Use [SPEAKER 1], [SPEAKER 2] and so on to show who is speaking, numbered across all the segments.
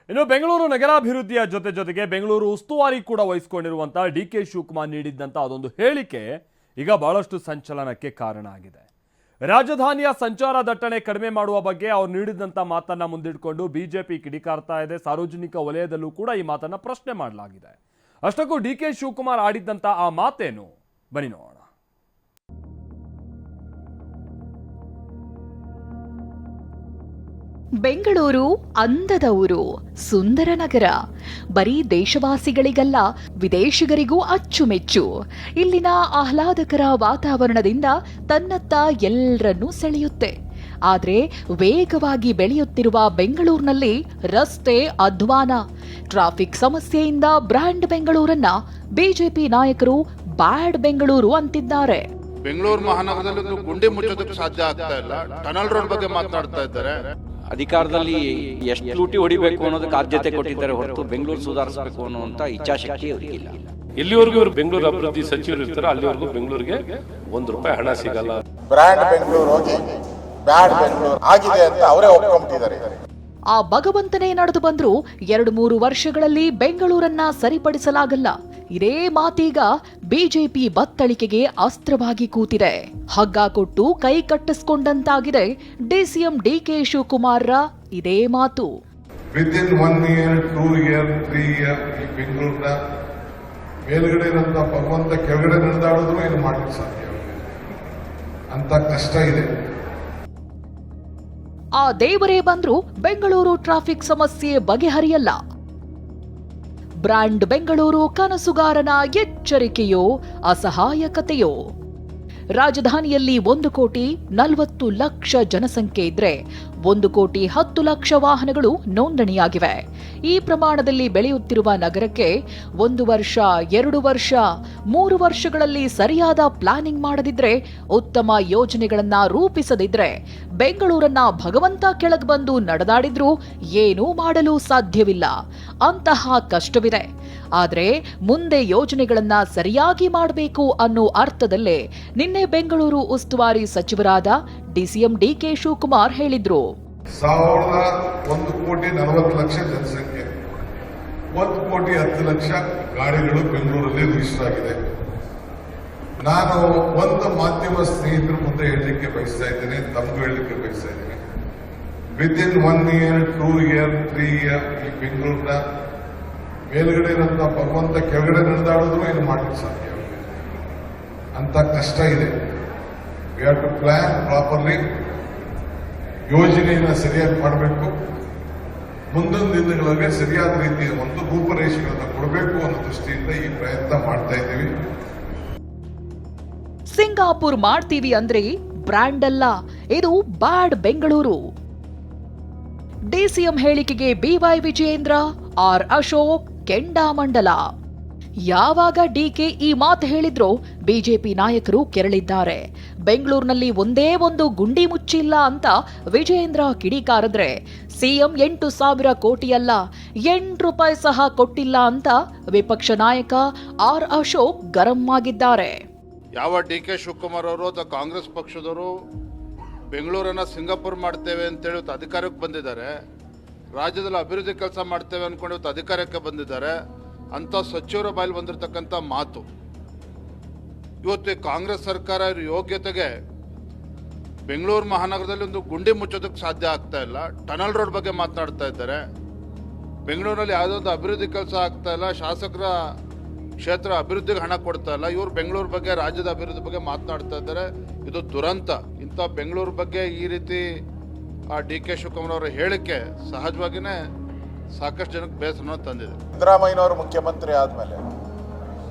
[SPEAKER 1] ಇನ್ನು ಬೆಂಗಳೂರು ನಗರಾಭಿವೃದ್ಧಿಯ ಜೊತೆಗೆ ಬೆಂಗಳೂರು ಉಸ್ತುವಾರಿ ಕೂಡ ವಹಿಸಿಕೊಂಡಿರುವಂತಹ ಡಿಕೆ ಶಿವಕುಮಾರ್ ನೀಡಿದ್ದಂತ ಅದೊಂದು ಹೇಳಿಕೆ ಈಗ ಬಹಳಷ್ಟು ಸಂಚಲನಕ್ಕೆ ಕಾರಣ ಆಗಿದೆ. ರಾಜಧಾನಿಯ ಸಂಚಾರ ದಟ್ಟಣೆ ಕಡಿಮೆ ಮಾಡುವ ಬಗ್ಗೆ ಅವರು ನೀಡಿದಂತ ಮಾತನ್ನ ಮುಂದಿಟ್ಕೊಂಡು ಬಿಜೆಪಿ ಕಿಡಿಕಾರ್ತಾ ಇದೆ. ಸಾರ್ವಜನಿಕ ವಲಯದಲ್ಲೂ ಕೂಡ ಈ ಮಾತನ್ನ ಪ್ರಶ್ನೆ ಮಾಡಲಾಗಿದೆ. ಅಷ್ಟಕ್ಕೂ ಡಿಕೆ ಶಿವಕುಮಾರ್ ಆಡಿದ್ದಂತ ಆ ಮಾತೇನು ಬನ್ನಿ ನೋಡೋಣ.
[SPEAKER 2] ಬೆಂಗಳೂರು ಅಂದದ ಊರು, ಸುಂದರ ನಗರ. ಬರೀ ದೇಶವಾಸಿಗಳಿಗಲ್ಲ, ವಿದೇಶಿಗರಿಗೂ ಅಚ್ಚುಮೆಚ್ಚು. ಇಲ್ಲಿನ ಆಹ್ಲಾದಕರ ವಾತಾವರಣದಿಂದ ತನ್ನತ್ತ ಎಲ್ಲರನ್ನೂ ಸೆಳೆಯುತ್ತೆ. ಆದ್ರೆ ವೇಗವಾಗಿ ಬೆಳೆಯುತ್ತಿರುವ ಬೆಂಗಳೂರಿನಲ್ಲಿ ರಸ್ತೆ ಅಧ್ವಾನ, ಟ್ರಾಫಿಕ್ ಸಮಸ್ಯೆಯಿಂದ ಬ್ರ್ಯಾಂಡ್ ಬೆಂಗಳೂರನ್ನ ಬಿಜೆಪಿ ನಾಯಕರು ಬ್ಯಾಡ್ ಬೆಂಗಳೂರು ಅಂತಿದ್ದಾರೆ.
[SPEAKER 3] ಬೆಂಗಳೂರು ಮಹಾನಗರದಲ್ಲಿ ಗುಂಡಿ ಮುಚ್ಚೋದಕ್ಕೆ ಸಾಧ್ಯ ಆಗ್ತಾ ಇಲ್ಲ. ಟನಲ್ ರೋಡ್ ಬಗ್ಗೆ ಮಾತನಾಡ್ತಾ ಇದ್ದಾರೆ.
[SPEAKER 4] ಅಧಿಕಾರದಲ್ಲಿ ಎಷ್ಟು ಲೂಟಿ ಹೊಡಿಬೇಕು ಅನ್ನೋದಕ್ಕೆ ಆದ್ಯತೆ ಕೊಟ್ಟಿದ್ದಾರೆ ಹೊರತು ಬೆಂಗಳೂರು ಸುಧಾರಿಸಬೇಕು ಅನ್ನುವಂತ ಇಚ್ಛಾಶಕ್ತಿ ಅವರಿಗಿಲ್ಲ.
[SPEAKER 5] ಎಲ್ಲಿವರೆಗೂ ಇವರು ಬೆಂಗಳೂರು ಅಭಿವೃದ್ಧಿ ಸಚಿವರು ಇರ್ತಾರೆ ಅಲ್ಲಿವರೆಗೂ ಬೆಂಗಳೂರಿಗೆ ₹1 ಹಣ ಸಿಗಲ್ಲ.
[SPEAKER 6] ಬ್ರ್ಯಾಂಡ್ ಬೆಂಗಳೂರು ಹೋಗಿ ಬ್ಯಾಡ್ ಬೆಂಗಳೂರು ಆಗಿದೆ ಅಂತ ಅವರೇ ಒಪ್ಕೊಂಡಿದ್ದಾರೆ.
[SPEAKER 2] ಆ ಭಗವಂತನೇ ನಡೆದು ಬಂದ್ರು 2-3 ವರ್ಷಗಳಲ್ಲಿ ಬೆಂಗಳೂರನ್ನ ಸರಿಪಡಿಸಲಾಗಲ್ಲ. ಇದೇ ಮಾತೀಗ ಬಿಜೆಪಿ ಬತ್ತಳಿಕೆಗೆ ಅಸ್ತ್ರವಾಗಿ ಕೂತಿದೆ. ಹಗ್ಗ ಕೊಟ್ಟು ಕೈ ಕಟ್ಟಿಸ್ಕೊಂಡಂತಾಗಿದೆ ಡಿಸಿಎಂ ಡಿಕೆ ಶಿವಕುಮಾರ್ರ ಇದೇ ಮಾತು.
[SPEAKER 7] ವಿದಿನ್ 1 year, 2 year, 3 year ಈ ಬೆಂಗಳೂರಿನ ಮೇಲ್ಗಡೆ ಇರುವಂತ ಭಗವಂತ ಕೆಳಗಡೆ ನಡೆದಾಡಿದ್ರು ಏನು ಮಾಡಲಿಕ್ಕೆ ಸಾಧ್ಯ ಅಂತ ಕಷ್ಟ ಇದೆ.
[SPEAKER 2] ಆ ದೇವರೇ ಬಂದ್ರು ಬೆಂಗಳೂರು ಟ್ರಾಫಿಕ್ ಸಮಸ್ಯೆ ಬಗೆಹರಿಯಲ್ಲ. ಬ್ರ್ಯಾಂಡ್ ಬೆಂಗಳೂರು ಕನಸುಗಾರನ ಎಚ್ಚರಿಕೆಯೋ ಅಸಹಾಯಕತೆಯೋ? ರಾಜಧಾನಿಯಲ್ಲಿ 1,40,00,000 ಜನಸಂಖ್ಯೆ ಇದ್ರೆ 1,10,00,000 ವಾಹನಗಳು ನೋಂದಣಿಯಾಗಿವೆ. ಈ ಪ್ರಮಾಣದಲ್ಲಿ ಬೆಳೆಯುತ್ತಿರುವ ನಗರಕ್ಕೆ 1 ವರ್ಷ, 2 ವರ್ಷ, 3 ವರ್ಷಗಳಲ್ಲಿ ಸರಿಯಾದ ಪ್ಲಾನಿಂಗ್ ಮಾಡದಿದ್ರೆ, ಉತ್ತಮ ಯೋಜನೆಗಳನ್ನ ರೂಪಿಸದಿದ್ರೆ, ಬೆಂಗಳೂರನ್ನ ಭಗವಂತ ಕೆಳಗೆ ಬಂದು ನಡೆದಾಡಿದ್ರೂ ಏನೂ ಮಾಡಲು ಸಾಧ್ಯವಿಲ್ಲ. ಅಂತಹ ಕಷ್ಟವಿದೆ. ಆದ್ರೆ ಮುಂದೆ ಯೋಜನೆಗಳನ್ನ ಸರಿಯಾಗಿ ಮಾಡಬೇಕು ಅನ್ನೋ ಅರ್ಥದಲ್ಲೇ ನಿನ್ನೆ ಬೆಂಗಳೂರು ಉಸ್ತುವಾರಿ ಸಚಿವರಾದ ಡಿಸಿಎಂ ಡಿಕೆ ಶಿವಕುಮಾರ್ ಹೇಳಿದ್ರು.
[SPEAKER 7] 1,40,00,000 ಜನಸಂಖ್ಯೆ, 1,10,00,000 ಗಾಡಿಗಳು ಬೆಂಗಳೂರಲ್ಲಿ ರಿಜಿಸ್ಟರ್ ಆಗಿದೆ. ನಾನು ಒಂದು ಮಾಧ್ಯಮ ಸ್ನೇಹಿತರ ಮುಂದೆ ಹೇಳಲಿಕ್ಕೆ ಬಯಸ್ತಾ ಇದ್ದೇನೆ, ತಮಗೂ ಹೇಳಲಿಕ್ಕೆ ಬಯಸ್ತಾ ಇದ್ದೇನೆ. ವಿದಿನ್ 1 year, 2 year, 3 year ಈ ಬೆಂಗಳೂರಿನ ಮೇಲ್ಗಡೆ ಇರುವಂತ ಭಗವಂತ ಕೆಳಗಡೆ ನಡೆದಾಡಿದ್ರು ಏನು ಮಾಡಲಿಕ್ಕೆ ಸಾಧ್ಯ ಅಂತ ಕಷ್ಟ ಇದೆ. We have to plan properly. ಯೋಜನೆಯನ್ನು ಸರಿಯಾಗಿ ಮಾಡಬೇಕು. ಮುಂದಿನ ದಿನಗಳಲ್ಲಿ ಸರಿಯಾದ ರೀತಿಯ ಒಂದು ರೂಪರೇಷೆಗಳನ್ನು ಕೊಡಬೇಕು ಅನ್ನೋ ದೃಷ್ಟಿಯಿಂದ ಈ ಪ್ರಯತ್ನ ಮಾಡ್ತಾ ಇದ್ದೀವಿ.
[SPEAKER 2] ಸಿಂಗಾಪುರ್ ಮಾಡ್ತೀವಿ ಅಂದ್ರೆ ಬ್ರ್ಯಾಂಡ್ ಅಲ್ಲ, ಇದು ಬ್ಯಾಡ್ ಬೆಂಗಳೂರು. ಡಿಸಿಎಂ ಹೇಳಿಕೆಗೆ ಬಿವೈ ವಿಜಯೇಂದ್ರ, ಆರ್ ಅಶೋಕ್ ಕೆಂಡಾಮಂಡಲ. ಯಾವಾಗ ಡಿಕೆ ಈ ಮಾತು ಹೇಳಿದ್ರೋ ಬಿಜೆಪಿ ನಾಯಕರು ಕೆರಳಿದ್ದಾರೆ. ಬೆಂಗಳೂರಿನಲ್ಲಿ ಒಂದೇ ಒಂದು ಗುಂಡಿ ಮುಚ್ಚಿಲ್ಲ ಅಂತ ವಿಜಯೇಂದ್ರ ಕಿಡಿಕಾರದ್ರೆ, ಸಿಎಂ 8,000 ಕೋಟಿ ಅಲ್ಲ, ₹8 ಸಹ ಕೊಟ್ಟಿಲ್ಲ ಅಂತ ವಿಪಕ್ಷ ನಾಯಕ ಆರ್ ಅಶೋಕ್ ಗರಂ ಆಗಿದ್ದಾರೆ.
[SPEAKER 3] ಯಾವ ಡಿಕೆ ಶಿವಕುಮಾರ್ ಅವರು ಅಥವಾ ಕಾಂಗ್ರೆಸ್ ಪಕ್ಷದವರು ಬೆಂಗಳೂರನ್ನ ಸಿಂಗಾಪುರ್ ಮಾಡ್ತೇವೆ ಅಂತೇಳಿ ಅಧಿಕಾರಕ್ಕೆ ಬಂದಿದ್ದಾರೆ. ರಾಜ್ಯದಲ್ಲಿ ಅಭಿವೃದ್ಧಿ ಕೆಲಸ ಮಾಡ್ತೇವೆ ಅನ್ಕೊಂಡು ಅಧಿಕಾರಕ್ಕೆ ಬಂದಿದ್ದಾರೆ ಅಂತ ಸಚಿವರ ಬಾಯಲ್ಲಿ ಬಂದಿರತಕ್ಕಂಥ ಮಾತು. ಇವತ್ತು ಕಾಂಗ್ರೆಸ್ ಸರ್ಕಾರ ಯೋಗ್ಯತೆಗೆ ಬೆಂಗಳೂರು ಮಹಾನಗರದಲ್ಲಿ ಒಂದು ಗುಂಡಿ ಮುಚ್ಚೋದಕ್ಕೆ ಸಾಧ್ಯ ಆಗ್ತಾ ಇಲ್ಲ. ಟನಲ್ ರೋಡ್ ಬಗ್ಗೆ ಮಾತನಾಡ್ತಾ ಇದ್ದಾರೆ. ಬೆಂಗಳೂರಲ್ಲಿ ಯಾವುದೋ ಒಂದು ಅಭಿವೃದ್ಧಿ ಕೆಲಸ ಆಗ್ತಾ ಇಲ್ಲ. ಶಾಸಕರ ಕ್ಷೇತ್ರ ಅಭಿವೃದ್ಧಿಗೆ ಹಣ ಕೊಡ್ತಾ ಇಲ್ಲ. ಇವರು ಬೆಂಗಳೂರು ಬಗ್ಗೆ, ರಾಜ್ಯದ ಅಭಿವೃದ್ಧಿ ಬಗ್ಗೆ ಮಾತನಾಡ್ತಾ ಇದ್ದಾರೆ. ಇದು ದುರಂತ. ಇಂಥ ಬೆಂಗಳೂರು ಬಗ್ಗೆ ಈ ರೀತಿ ಆ ಡಿಕೆ ಶಿವಕುಮಾರ್ ಅವರ ಹೇಳಿಕೆ ಸಹಜವಾಗಿಯೇ ಸಾಕಷ್ಟು ಜನಕ್ಕೆ ಬೇಸರನ ತಂದಿದೆ.
[SPEAKER 6] ಸಿದ್ದರಾಮಯ್ಯನವರು ಮುಖ್ಯಮಂತ್ರಿ ಆದಮೇಲೆ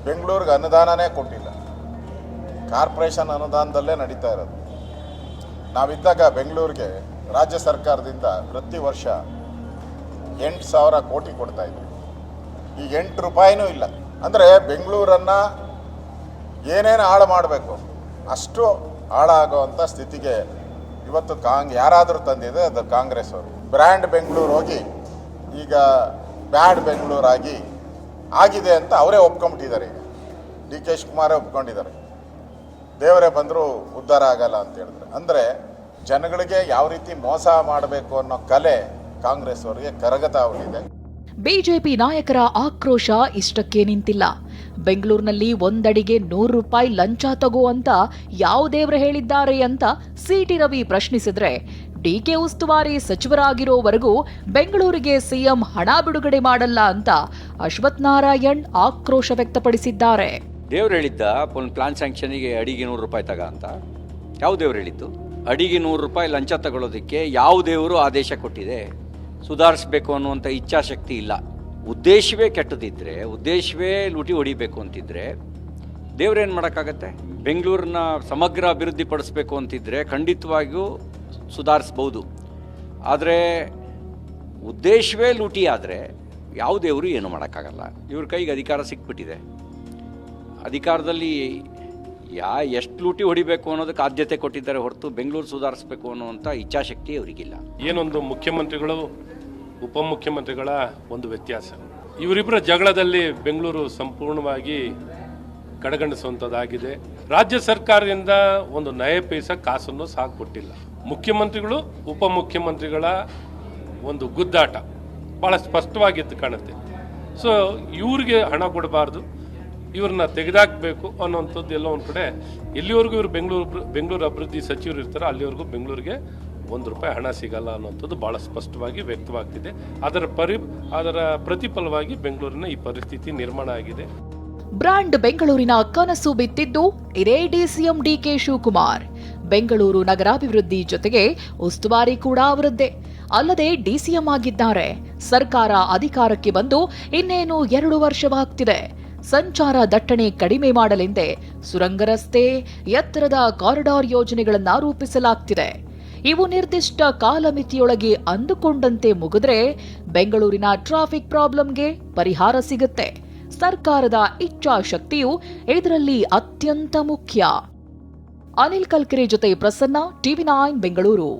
[SPEAKER 6] ಬೆಂಗಳೂರಿಗೆ ಅನುದಾನನೇ ಕೊಟ್ಟಿಲ್ಲ. ಕಾರ್ಪೊರೇಷನ್ ಅನುದಾನದಲ್ಲೇ ನಡೀತಾ ಇರೋದು. ನಾವಿದ್ದಾಗ ಬೆಂಗಳೂರಿಗೆ ರಾಜ್ಯ ಸರ್ಕಾರದಿಂದ ಪ್ರತಿ ವರ್ಷ 8,000 ಕೋಟಿ ಕೊಡ್ತಾ ಇದ್ವಿ. ಈಗ ₹8 ಇಲ್ಲ. ಅಂದರೆ ಬೆಂಗಳೂರನ್ನು ಏನೇನು ಹಾಳು ಮಾಡಬೇಕು ಅಷ್ಟು ಹಾಳಾಗುವಂಥ ಸ್ಥಿತಿಗೆ ಇವತ್ತು ಯಾರಾದರೂ ತಂದಿದೆ ಅದು ಕಾಂಗ್ರೆಸ್ ಅವರು. ಬ್ರ್ಯಾಂಡ್ ಬೆಂಗಳೂರು ಹೋಗಿ ಈಗ ಬ್ಯಾಡ್ ಬೆಂಗಳೂರು ಆಗಿದೆ ಅಂತ ಅವರೇ ಒಪ್ಕೊಂಬಿಟ್ಟಿದ್ದಾರೆ. ಈಗ ಡಿಕೆ ಶಿವಕುಮಾರೇ ಒಪ್ಕೊಂಡಿದ್ದಾರೆ. ದೇವರೇ ಬಂದರೂ ಉದ್ಧಾರ ಆಗಲ್ಲ ಅಂತ ಹೇಳಿದ್ರೆ, ಅಂದರೆ ಜನಗಳಿಗೆ ಯಾವ ರೀತಿ ಮೋಸ ಮಾಡಬೇಕು ಅನ್ನೋ ಕಲೆ ಕಾಂಗ್ರೆಸ್ ಅವರಿಗೆ ಕರಗತ ಆಗಿದೆ.
[SPEAKER 2] ಬಿಜೆಪಿ ನಾಯಕರ ಆಕ್ರೋಶ ಇಷ್ಟಕ್ಕೆ ನಿಂತಿಲ್ಲ. ಬೆಂಗಳೂರಿನಲ್ಲಿ ಒಂದಡಿಗೆ 100 ರೂಪಾಯಿ ಲಂಚ ತಗೋ ಅಂತ ಯಾವ ದೇವ್ರು ಹೇಳಿದ್ದಾರೆ ಅಂತ ಸಿಟಿ ರವಿ ಪ್ರಶ್ನಿಸಿದ್ರೆ, ಡಿಕೆ ಉಸ್ತುವಾರಿ ಸಚಿವರಾಗಿರೋವರೆಗೂ ಬೆಂಗಳೂರಿಗೆ ಸಿಎಂ ಹಣ ಬಿಡುಗಡೆ ಮಾಡಲ್ಲ ಅಂತ ಅಶ್ವಥ್ ನಾರಾಯಣ್ ಆಕ್ರೋಶ ವ್ಯಕ್ತಪಡಿಸಿದ್ದಾರೆ.
[SPEAKER 4] ದೇವ್ರು ಹೇಳಿದ್ದ ಒಂದು ಪ್ಲಾನ್ ಸ್ಯಾಂಕ್ಷನಿಗೆ ಅಡಿಗೆ 100 ರೂಪಾಯಿ ತಗ ಅಂತ? ಯಾವ ದೇವ್ರು ಹೇಳಿದ್ದು? ಅಡಿಗೆ 100 ರೂಪಾಯಿ ಲಂಚ ತಗೊಳ್ಳೋದಕ್ಕೆ ಯಾವ ದೇವರು ಆದೇಶ ಕೊಟ್ಟಿದೆ? ಸುಧಾರಿಸಬೇಕು ಅನ್ನುವಂಥ ಇಚ್ಛಾಶಕ್ತಿ ಇಲ್ಲ. ಉದ್ದೇಶವೇ ಕೆಟ್ಟದಿದ್ರೆ, ಉದ್ದೇಶವೇ ಲೂಟಿ ಹೊಡಿಬೇಕು ಅಂತಿದ್ರೆ ದೇವ್ರೇನು ಮಾಡೋಕ್ಕಾಗತ್ತೆ? ಬೆಂಗಳೂರನ್ನ ಸಮಗ್ರ ಅಭಿವೃದ್ಧಿ ಪಡಿಸ್ಬೇಕು ಅಂತಿದ್ರೆ ಖಂಡಿತವಾಗಿಯೂ ಸುಧಾರಿಸ್ಬೋದು. ಆದರೆ ಉದ್ದೇಶವೇ ಲೂಟಿ ಆದರೆ ಯಾವ ದೇವರು ಏನು ಮಾಡೋಕ್ಕಾಗಲ್ಲ. ಇವ್ರ ಕೈಗೆ ಅಧಿಕಾರ ಸಿಕ್ಬಿಟ್ಟಿದೆ. ಅಧಿಕಾರದಲ್ಲಿ ಎಷ್ಟು ಲೂಟಿ ಹೊಡಿಬೇಕು ಅನ್ನೋದಕ್ಕೆ ಆದ್ಯತೆ ಕೊಟ್ಟಿದ್ದಾರೆ ಹೊರತು ಬೆಂಗಳೂರು ಸುಧಾರಿಸಬೇಕು ಅನ್ನುವಂಥ ಇಚ್ಛಾಶಕ್ತಿ ಅವರಿಗಿಲ್ಲ.
[SPEAKER 5] ಏನೊಂದು ಮುಖ್ಯಮಂತ್ರಿಗಳು ಉಪಮುಖ್ಯಮಂತ್ರಿಗಳ ಒಂದು ವ್ಯತ್ಯಾಸ. ಇವರಿಬ್ಬರ ಜಗಳದಲ್ಲಿ ಬೆಂಗಳೂರು ಸಂಪೂರ್ಣವಾಗಿ ಕಡೆಗಣಿಸುವಂಥದ್ದಾಗಿದೆ. ರಾಜ್ಯ ಸರ್ಕಾರದಿಂದ ಒಂದು ನಯ ಪೈಸ ಕಾಸನ್ನು ಸಹ ಕೊಟ್ಟಿಲ್ಲ. ಮುಖ್ಯಮಂತ್ರಿಗಳು ಉಪಮುಖ್ಯಮಂತ್ರಿಗಳ ಒಂದು ಗುದ್ದಾಟ ಭಾಳ ಸ್ಪಷ್ಟವಾಗಿದ್ದು ಕಾಣುತ್ತೆ. ಸೊ ಇವ್ರಿಗೆ ಹಣ ಕೊಡಬಾರ್ದು, ಇವ್ರನ್ನ ತೆಗೆದಾಕಬೇಕು ಅನ್ನೋಂಥದ್ದು ಎಲ್ಲ ಒಂದು ಕಡೆ. ಎಲ್ಲಿವರೆಗೂ ಇವರು ಬೆಂಗಳೂರು ಅಭಿವೃದ್ಧಿ ಸಚಿವರು ಇರ್ತಾರೆ ಅಲ್ಲಿವರೆಗೂ ಬೆಂಗಳೂರಿಗೆ 1 ರೂಪಾಯಿ ಹಣ ಸಿಗಲ್ಲ ಅನ್ನೋಂಥದ್ದು ಭಾಳ ಸ್ಪಷ್ಟವಾಗಿ ವ್ಯಕ್ತವಾಗ್ತಿದೆ. ಅದರ ಪ್ರತಿಫಲವಾಗಿ ಬೆಂಗಳೂರಿನ ಈ ಪರಿಸ್ಥಿತಿ ನಿರ್ಮಾಣ ಆಗಿದೆ.
[SPEAKER 2] ಬ್ರಾಂಡ್ ಬೆಂಗಳೂರಿನ ಕನಸು ಬಿತ್ತಿದ್ದು ಇದೇ ಡಿಸಿಎಂ ಡಿಕೆ ಶಿವಕುಮಾರ್. ಬೆಂಗಳೂರು ನಗರಾಭಿವೃದ್ಧಿ ಜೊತೆಗೆ ಉಸ್ತುವಾರಿ ಕೂಡ ಅವರದ್ದೇ. ಅಲ್ಲದೆ ಡಿಸಿಎಂ ಆಗಿದ್ದಾರೆ. ಸರ್ಕಾರ ಅಧಿಕಾರಕ್ಕೆ ಬಂದು ಇನ್ನೇನು 2 ವರ್ಷವಾಗ್ತಿದೆ. ಸಂಚಾರ ದಟ್ಟಣೆ ಕಡಿಮೆ ಮಾಡಲೆಂದೇ ಸುರಂಗ ರಸ್ತೆ, ಎತ್ತರದ ಕಾರಿಡಾರ್ ಯೋಜನೆಗಳನ್ನ ರೂಪಿಸಲಾಗ್ತಿದೆ. ಇವು ನಿರ್ದಿಷ್ಟ ಕಾಲಮಿತಿಯೊಳಗೆ ಅಂದುಕೊಂಡಂತೆ ಮುಗಿದ್ರೆ ಬೆಂಗಳೂರಿನ ಟ್ರಾಫಿಕ್ ಪ್ರಾಬ್ಲಮ್ಗೆ ಪರಿಹಾರ ಸಿಗುತ್ತೆ. ಸರ್ಕಾರದ ಇಚ್ಛಾಶಕ್ತಿಯು ಇದರಲ್ಲಿ ಅತ್ಯಂತ ಮುಖ್ಯ. ಅನಿಲ್ ಕಲ್ಕೆರೆ ಜೊತೆ ಪ್ರಸನ್ನ, ಟಿವಿ9 ಬೆಂಗಳೂರು.